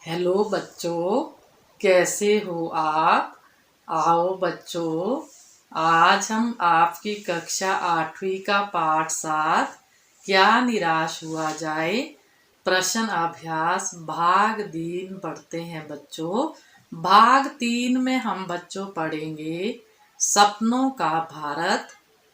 Hello बच्चों, कैसे हो आप। आओ बच्चों, आज हम आपकी कक्षा 8वीं का पाठ 7 क्या निराश हुआ जाए प्रश्न अभ्यास भाग 3 पढ़ते हैं बच्चों। भाग 3 में हम बच्चों पढ़ेंगे सपनों का भारत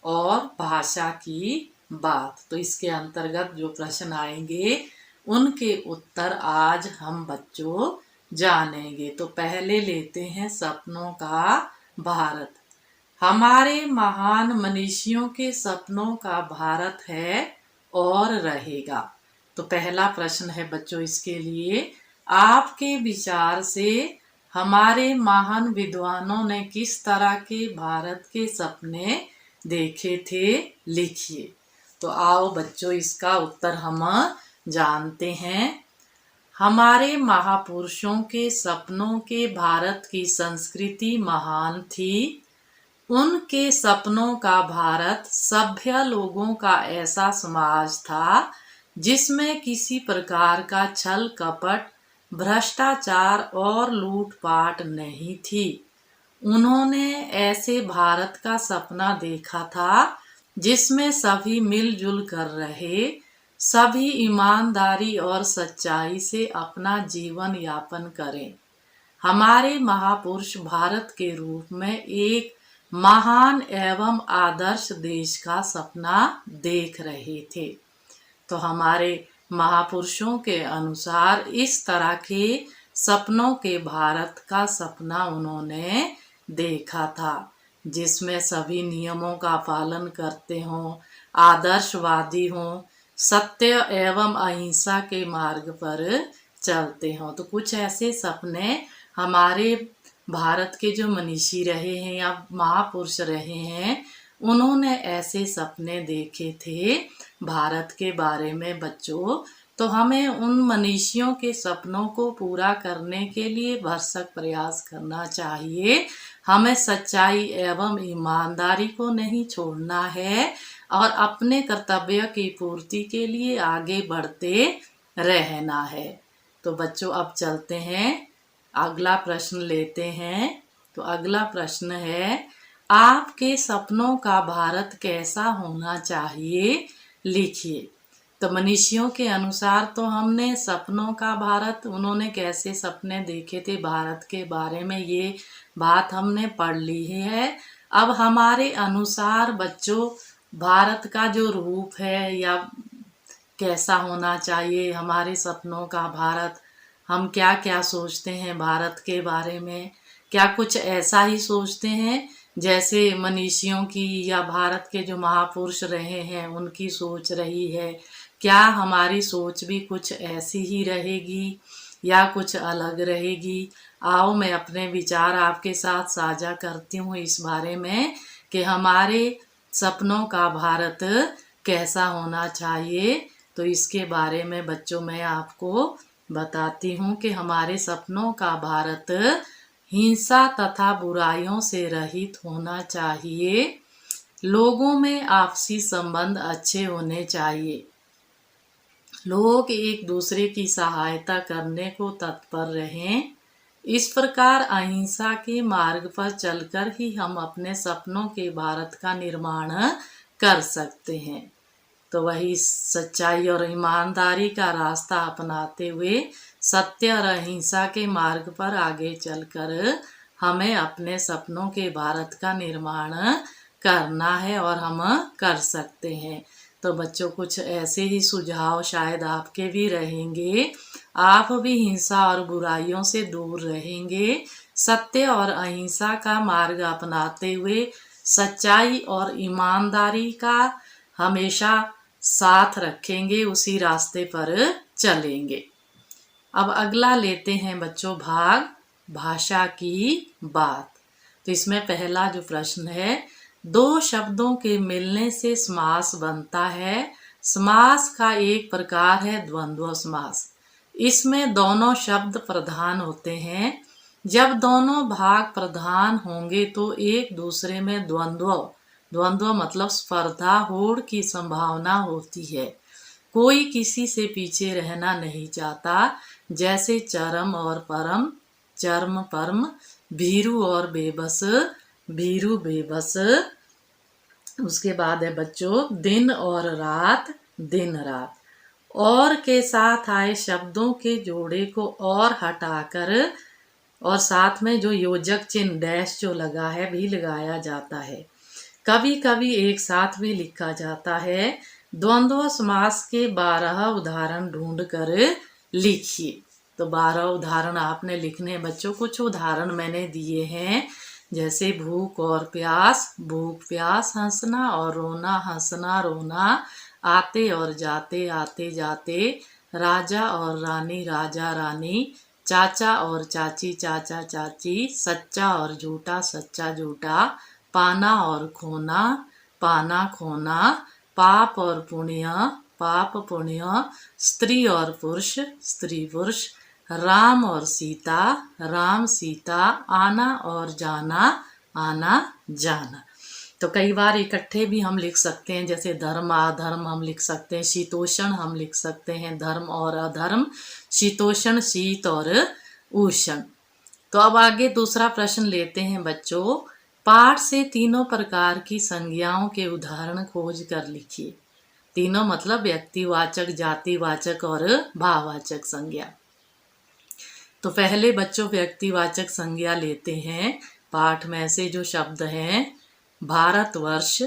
और भाषा की बात। तो इसके अंतर्गत जो प्रश्न आएंगे उनके उत्तर आज हम बच्चों जानेंगे। तो पहले लेते हैं सपनों का भारत। हमारे महान मनीषियों के सपनों का भारत है और रहेगा। तो पहला प्रश्न है बच्चों इसके लिए, आपके विचार से हमारे महान विद्वानों ने किस तरह के भारत के सपने देखे थे, लिखिए। तो आओ बच्चों इसका उत्तर हम जानते हैं। हमारे महापुरुषों के सपनों के भारत की संस्कृति महान थी। उनके सपनों का भारत सभ्य लोगों का ऐसा समाज था जिसमें किसी प्रकार का छल कपट, भ्रष्टाचार और लूटपाट नहीं थी। उन्होंने ऐसे भारत का सपना देखा था जिसमें सभी मिलजुल कर रहे, सभी ईमानदारी और सच्चाई से अपना जीवन यापन करें। हमारे महापुरुष भारत के रूप में एक महान एवं आदर्श देश का सपना देख रहे थे। तो हमारे महापुरुषों के अनुसार इस तरह के सपनों के भारत का सपना उन्होंने देखा था जिसमें सभी नियमों का पालन करते हों, आदर्शवादी हों, सत्य एवं अहिंसा के मार्ग पर चलते हों। तो कुछ ऐसे सपने हमारे भारत के जो मनीषी रहे हैं या महापुरुष रहे हैं उन्होंने ऐसे सपने देखे थे भारत के बारे में बच्चों। तो हमें उन मनीषियों के सपनों को पूरा करने के लिए भरसक प्रयास करना चाहिए। हमें सच्चाई एवं ईमानदारी को नहीं छोड़ना है और अपने कर्तव्य की पूर्ति के लिए आगे बढ़ते रहना है। तो बच्चों अब चलते हैं, अगला प्रश्न लेते हैं। तो अगला प्रश्न है, आपके सपनों का भारत कैसा होना चाहिए, लिखिए। तो मनीषियों के अनुसार तो हमने सपनों का भारत, उन्होंने कैसे सपने देखे थे भारत के बारे में, ये बात हमने पढ़ ली है। अब हमारे अनुसार बच्चों भारत का जो रूप है या कैसा होना चाहिए हमारे सपनों का भारत, हम क्या क्या सोचते हैं भारत के बारे में, क्या कुछ ऐसा ही सोचते हैं जैसे मनीषियों की या भारत के जो महापुरुष रहे हैं उनकी सोच रही है, क्या हमारी सोच भी कुछ ऐसी ही रहेगी या कुछ अलग रहेगी। आओ मैं अपने विचार आपके साथ साझा करती हूँ इस बारे में कि हमारे सपनों का भारत कैसा होना चाहिए। तो इसके बारे में बच्चों मैं आपको बताती हूँ कि हमारे सपनों का भारत हिंसा तथा बुराइयों से रहित होना चाहिए। लोगों में आपसी संबंध अच्छे होने चाहिए। लोग एक दूसरे की सहायता करने को तत्पर रहें। इस प्रकार अहिंसा के मार्ग पर चलकर ही हम अपने सपनों के भारत का निर्माण कर सकते हैं। तो वही सच्चाई और ईमानदारी का रास्ता अपनाते हुए सत्य और अहिंसा के मार्ग पर आगे चलकर हमें अपने सपनों के भारत का निर्माण करना है और हम कर सकते हैं। तो बच्चों कुछ ऐसे ही सुझाव शायद आपके भी रहेंगे। आप भी हिंसा और बुराइयों से दूर रहेंगे, सत्य और अहिंसा का मार्ग अपनाते हुए सच्चाई और ईमानदारी का हमेशा साथ रखेंगे, उसी रास्ते पर चलेंगे। अब अगला लेते हैं बच्चों भाग भाषा की बात। तो इसमें पहला जो प्रश्न है, दो शब्दों के मिलने से समास बनता है। समास का एक प्रकार है द्वंद्व समास। इसमें दोनों शब्द प्रधान होते हैं। जब दोनों भाग प्रधान होंगे तो एक दूसरे में द्वंद्व मतलब स्पर्धा होड़ की संभावना होती है। कोई किसी से पीछे रहना नहीं चाहता, जैसे चरम और परम, चर्म परम, भीरू और बेबस, भीरू बेबस। उसके बाद है बच्चों दिन और रात, दिन रात। और के साथ आए शब्दों के जोड़े को और हटाकर और साथ में जो योजक चिन्ह डैश जो लगा है भी लगाया जाता है। कभी कभी एक साथ भी लिखा जाता है। द्वंद्व समास के 12 उदाहरण ढूंढ कर लिखिए। तो 12 उदाहरण आपने लिखने हैं बच्चों। कुछ उदाहरण मैंने दिए हैं, जैसे भूख और प्यास, भूख प्यास, हंसना और रोना, हंसना रोना, आते और जाते, आते जाते, राजा और रानी, राजा रानी, चाचा और चाची, चाचा चाची, सच्चा और झूठा, सच्चा झूठा, पाना और खोना, पाना खोना, पाप और पुण्य, पाप पुण्य, स्त्री और पुरुष, स्त्री पुरुष, राम और सीता, राम सीता, आना और जाना, आना जाना। तो कई बार इकट्ठे भी हम लिख सकते हैं, जैसे धर्म अधर्म हम लिख सकते हैं, शीतोष्ण हम लिख सकते हैं, धर्म और अधर्म, शीतोष्ण शीत और उष्ण। तो अब आगे दूसरा प्रश्न लेते हैं बच्चों। पाठ से तीनों प्रकार की संज्ञाओं के उदाहरण खोज कर लिखिए। तीनों मतलब व्यक्तिवाचक, जातिवाचक और भाववाचक संज्ञा। तो पहले बच्चों व्यक्तिवाचक संज्ञा लेते हैं। पाठ में से जो शब्द हैं, भारतवर्ष,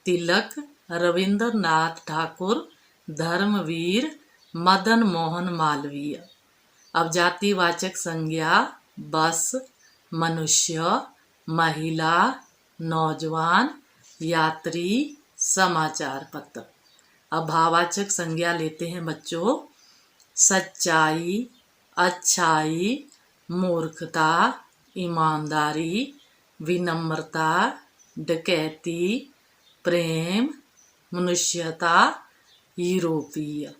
तिलक, रविंद्रनाथ ठाकुर, धर्मवीर, मदन मोहन मालवीय। अब जातिवाचक संज्ञा बस, मनुष्य, महिला, नौजवान, यात्री, समाचार पत्र। अब भाववाचक संज्ञा लेते हैं बच्चों। सच्चाई, अच्छाई, मूर्खता, ईमानदारी, विनम्रता, डकैती, प्रेम, मनुष्यता, यूरोपीय।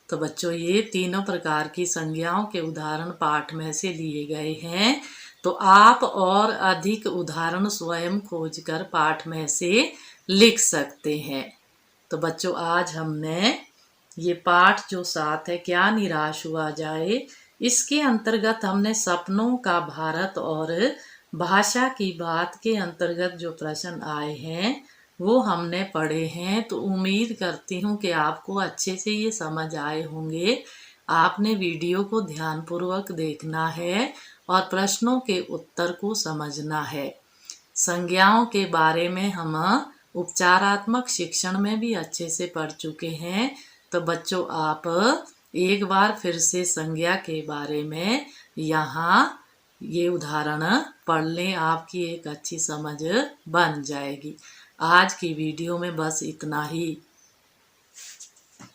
तो बच्चों ये तीनों प्रकार की संज्ञाओं के उदाहरण पाठ में से लिए गए हैं। तो आप और अधिक उदाहरण स्वयं खोजकर पाठ में से लिख सकते हैं। तो बच्चों आज हमने ये पाठ जो 7 है, क्या निराश हुआ जाए, इसके अंतर्गत हमने सपनों का भारत और भाषा की बात के अंतर्गत जो प्रश्न आए हैं वो हमने पढ़े हैं। तो उम्मीद करती हूँ कि आपको अच्छे से ये समझ आए होंगे। आपने वीडियो को ध्यानपूर्वक देखना है और प्रश्नों के उत्तर को समझना है। संज्ञाओं के बारे में हम उपचारात्मक शिक्षण में भी अच्छे से पढ़ चुके हैं। तो बच्चों आप एक बार फिर से संज्ञा के बारे में यहाँ ये उदाहरण पढ़ लें, आपकी एक अच्छी समझ बन जाएगी। आज की वीडियो में बस इतना ही।